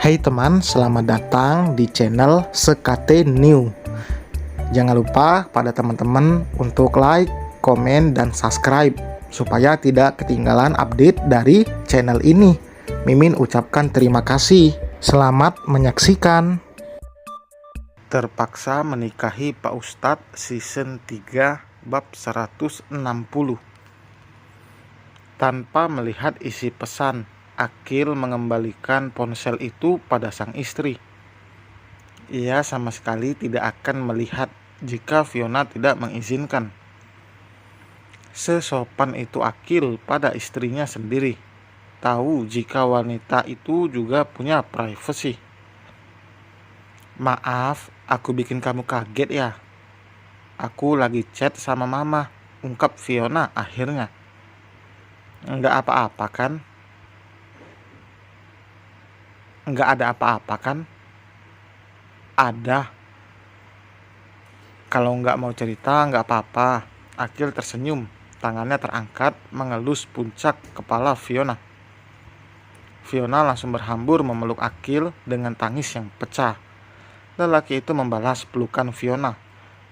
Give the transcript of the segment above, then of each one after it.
Hai teman, selamat datang di channel Sekate New. Jangan lupa pada teman-teman untuk like, komen, dan subscribe supaya tidak ketinggalan update dari channel ini. Mimin ucapkan terima kasih. Selamat menyaksikan. Terpaksa menikahi Pak Ustadz season 3 bab 160. Tanpa melihat isi pesan, Akil mengembalikan ponsel itu pada sang istri. Ia sama sekali tidak akan melihat jika Fiona tidak mengizinkan. Sesopan itu Akil pada istrinya sendiri, tahu jika wanita itu juga punya privasi. Maaf, aku bikin kamu kaget ya. Aku lagi chat sama mama, ungkap Fiona akhirnya. Enggak apa-apa kan? Enggak ada apa-apa kan? Ada. Kalau enggak mau cerita, enggak apa-apa. Akil tersenyum, tangannya terangkat mengelus puncak kepala Fiona. Fiona langsung berhambur memeluk Akil dengan tangis yang pecah. Lelaki itu membalas pelukan Fiona,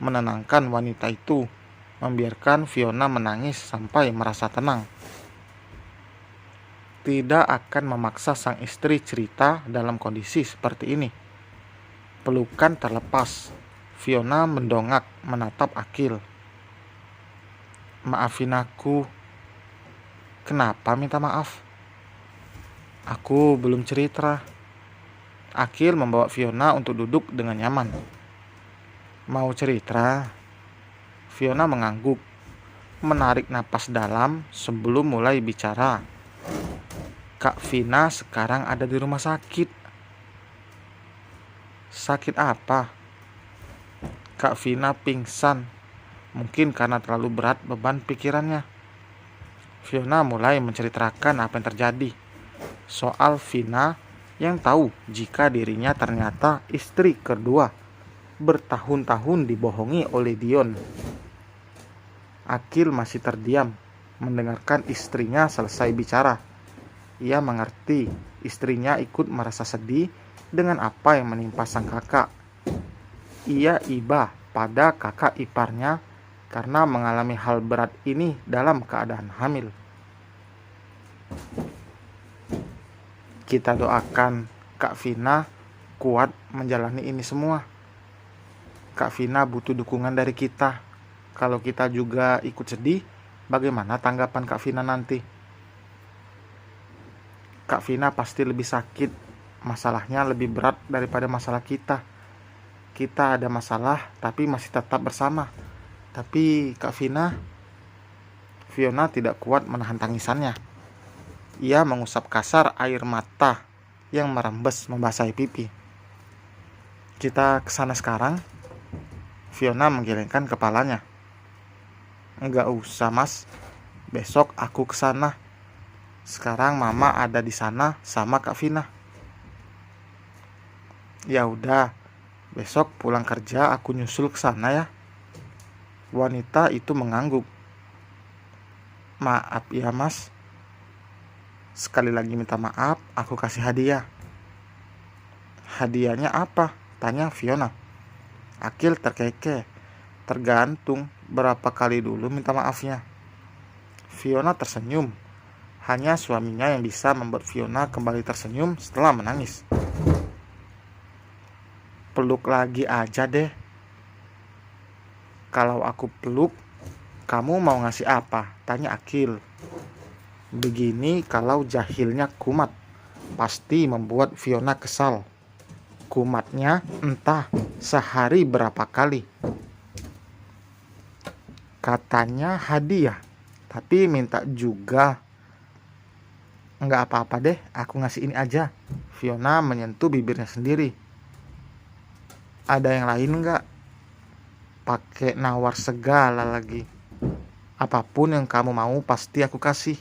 menenangkan wanita itu, membiarkan Fiona menangis sampai merasa tenang. Tidak akan memaksa sang istri cerita dalam kondisi seperti ini. Pelukan terlepas. Fiona mendongak menatap Akil. Maafin aku. Kenapa minta maaf? Aku belum cerita. Akil membawa Fiona untuk duduk dengan nyaman. Mau cerita? Fiona mengangguk, menarik napas dalam sebelum mulai bicara. Kak Vina sekarang ada di rumah sakit. Sakit apa? Kak Vina pingsan, mungkin karena terlalu berat beban pikirannya. Fiona mulai menceritakan apa yang terjadi. Soal Vina yang tahu jika dirinya ternyata istri kedua, bertahun-tahun dibohongi oleh Dion. Akil masih terdiam mendengarkan istrinya selesai bicara. Ia mengerti istrinya ikut merasa sedih dengan apa yang menimpa sang kakak. Ia iba pada kakak iparnya karena mengalami hal berat ini dalam keadaan hamil. Kita doakan Kak Vina kuat menjalani ini semua. Kak Vina butuh dukungan dari kita. Kalau kita juga ikut sedih, bagaimana tanggapan Kak Vina nanti? Kak Vina pasti lebih sakit. Masalahnya lebih berat daripada masalah kita. Kita ada masalah tapi masih tetap bersama. Tapi Kak Fiona tidak kuat menahan tangisannya. Ia mengusap kasar air mata yang merembes membasahi pipi. Kita kesana sekarang? Fiona menggelengkan kepalanya. Enggak usah mas, besok aku kesana. Sekarang mama ada di sana sama Kak Vina. Ya udah, besok pulang kerja aku nyusul ke sana ya. Wanita itu mengangguk. Maaf ya mas. Sekali lagi minta maaf, aku kasih hadiah. Hadiahnya apa? Tanya Fiona. Akil terkekeh. Tergantung berapa kali dulu minta maafnya. Fiona tersenyum. Hanya suaminya yang bisa membuat Fiona kembali tersenyum setelah menangis. Peluk lagi aja deh. Kalau aku peluk, kamu mau ngasih apa? Tanya Akil. Begini kalau jahilnya kumat, pasti membuat Fiona kesal. Kumatnya entah sehari berapa kali. Katanya hadiah, tapi minta juga. Enggak apa-apa deh, aku ngasih ini aja. Fiona menyentuh bibirnya sendiri. Ada yang lain enggak? Pakai nawar segala lagi. Apapun yang kamu mau pasti aku kasih.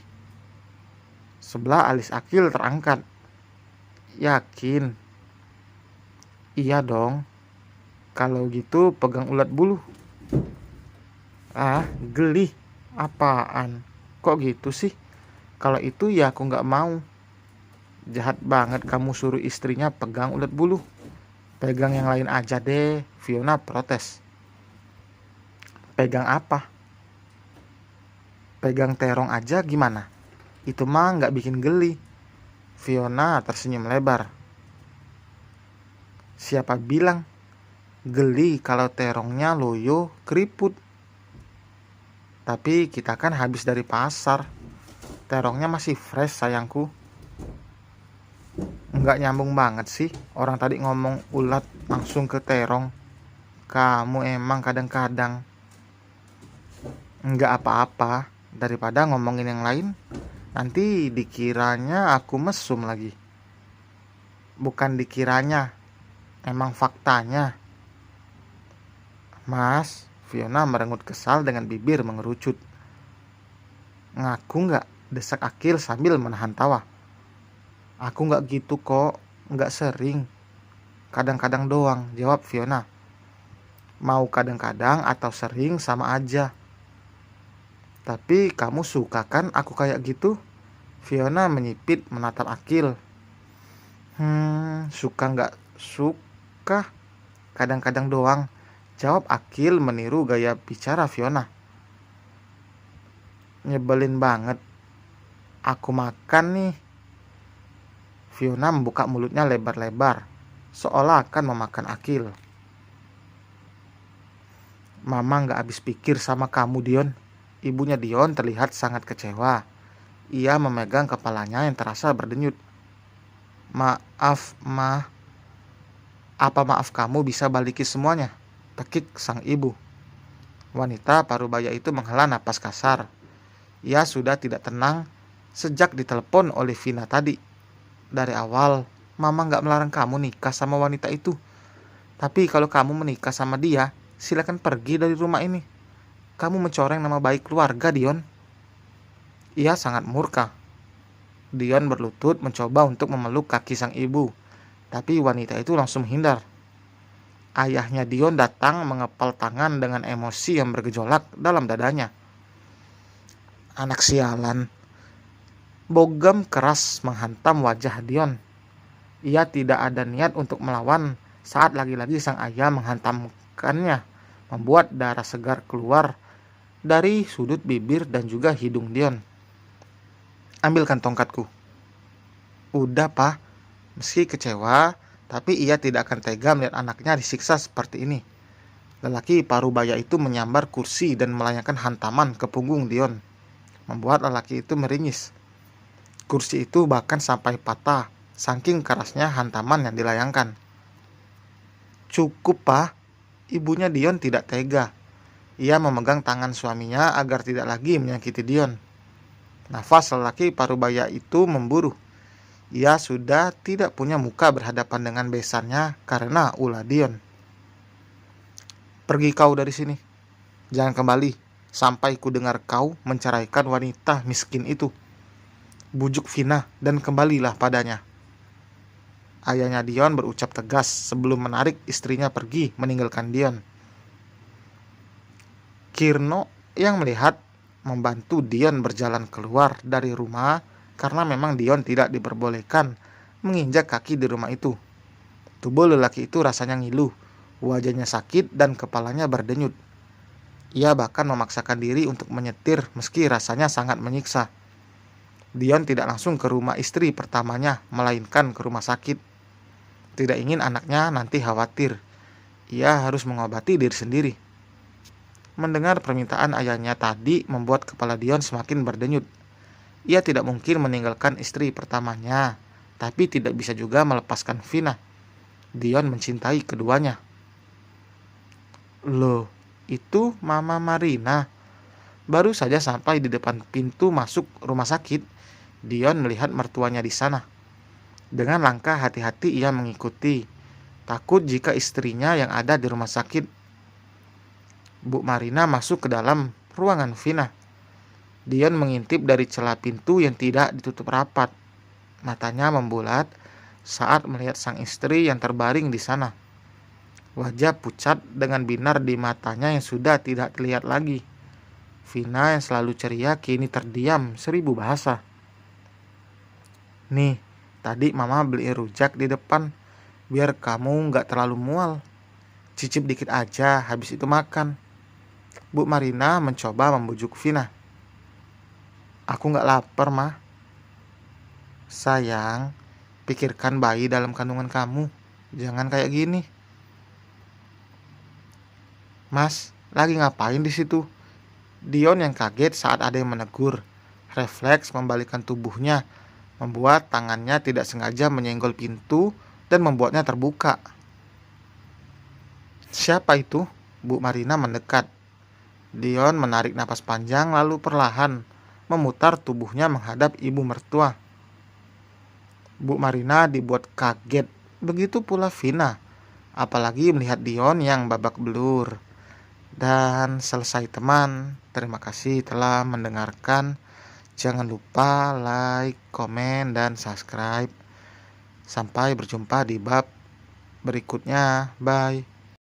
Sebelah alis Akil terangkat. Yakin? Iya dong. Kalau gitu pegang ulat bulu. Ah, geli. Apaan? Kok gitu sih? Kalau itu ya aku nggak mau. Jahat banget kamu suruh istrinya pegang ulat bulu. Pegang yang lain aja deh, Fiona protes. Pegang apa? Pegang terong aja gimana? Itu mah nggak bikin geli. Fiona tersenyum lebar. Siapa bilang? Geli kalau terongnya loyo keriput. Tapi kita kan habis dari pasar. Terongnya masih fresh sayangku. Nggak nyambung banget sih. Orang tadi ngomong ulat langsung ke terong. Kamu emang kadang-kadang. Nggak apa-apa. Daripada ngomongin yang lain, nanti dikiranya aku mesum lagi. Bukan dikiranya, emang faktanya. Mas, Fiona merengut kesal dengan bibir mengerucut. Ngaku nggak? Desak Akil sambil menahan tawa. Aku nggak gitu kok, nggak sering. Kadang-kadang doang, jawab Fiona. Mau kadang-kadang atau sering sama aja. Tapi kamu suka kan aku kayak gitu? Fiona menyipit menatap Akil. Suka nggak suka? Kadang-kadang doang, jawab Akil meniru gaya bicara Fiona. Nyebelin banget. Aku makan nih. Fiona membuka mulutnya lebar-lebar, seolah akan memakan Akil. Mama nggak habis pikir sama kamu, Dion. Ibunya Dion terlihat sangat kecewa. Ia memegang kepalanya yang terasa berdenyut. Maaf, Ma. Apa maaf kamu bisa baliki semuanya? Tekik sang ibu. Wanita parubaya itu menghela napas kasar. Ia sudah tidak tenang sejak ditelepon oleh Vina tadi. Dari awal, Mama gak melarang kamu nikah sama wanita itu. Tapi kalau kamu menikah sama dia, silakan pergi dari rumah ini. Kamu mencoreng nama baik keluarga, Dion. Ia sangat murka. Dion berlutut mencoba untuk memeluk kaki sang ibu. Tapi wanita itu langsung menghindar. Ayahnya Dion datang mengepal tangan dengan emosi yang bergejolak dalam dadanya. Anak sialan. Bogem keras menghantam wajah Dion. Ia tidak ada niat untuk melawan saat lagi-lagi sang ayah menghantamkannya, membuat darah segar keluar dari sudut bibir dan juga hidung Dion. Ambilkan tongkatku. Udah, Pak. Meski kecewa, tapi ia tidak akan tega melihat anaknya disiksa seperti ini. Lelaki parubaya itu menyambar kursi dan melayangkan hantaman ke punggung Dion, membuat lelaki itu meringis. Kursi itu bahkan sampai patah, saking kerasnya hantaman yang dilayangkan. Cukup, Pak. Ibunya Dion tidak tega. Ia memegang tangan suaminya agar tidak lagi menyakiti Dion. Nafas lelaki parubaya itu memburu. Ia sudah tidak punya muka berhadapan dengan besannya karena ulah Dion. Pergi kau dari sini. Jangan kembali sampai ku dengar kau menceraikan wanita miskin itu. Bujuk Vina dan kembalilah padanya. Ayahnya Dion berucap tegas sebelum menarik istrinya pergi meninggalkan Dion. Kirno yang melihat membantu Dion berjalan keluar dari rumah karena memang Dion tidak diperbolehkan menginjak kaki di rumah itu. Tubuh lelaki itu rasanya ngilu, wajahnya sakit dan kepalanya berdenyut. Ia bahkan memaksakan diri untuk menyetir meski rasanya sangat menyiksa. Dion tidak langsung ke rumah istri pertamanya, melainkan ke rumah sakit. Tidak ingin anaknya nanti khawatir. Ia harus mengobati diri sendiri. Mendengar permintaan ayahnya tadi membuat kepala Dion semakin berdenyut. Ia tidak mungkin meninggalkan istri pertamanya, tapi tidak bisa juga melepaskan Vina. Dion mencintai keduanya. Loh, itu Mama Marina. Baru saja sampai di depan pintu masuk rumah sakit, Dion melihat mertuanya di sana. Dengan langkah hati-hati ia mengikuti, takut jika istrinya yang ada di rumah sakit. Bu Marina masuk ke dalam ruangan Vina. Dion mengintip dari celah pintu yang tidak ditutup rapat. Matanya membulat saat melihat sang istri yang terbaring di sana. Wajah pucat dengan binar di matanya yang sudah tidak terlihat lagi. Vina yang selalu ceria kini terdiam 1000 bahasa. Nih, Tadi mama beli rujak di depan, biar kamu nggak terlalu mual. Cicip dikit aja, habis itu makan. Bu Marina mencoba membujuk Vina. Aku nggak lapar, mah. Sayang, pikirkan bayi dalam kandungan kamu. Jangan kayak gini. Mas, lagi ngapain di situ? Dion yang kaget saat ada yang menegur. Refleks membalikkan tubuhnya, membuat tangannya tidak sengaja menyenggol pintu dan membuatnya terbuka. Siapa itu? Bu Marina mendekat. Dion menarik napas panjang lalu perlahan memutar tubuhnya menghadap ibu mertua. Bu Marina dibuat kaget, begitu pula Vina, apalagi melihat Dion yang babak belur. Dan selesai teman, terima kasih telah mendengarkan. Jangan lupa like, komen, dan subscribe. Sampai berjumpa di bab berikutnya. Bye.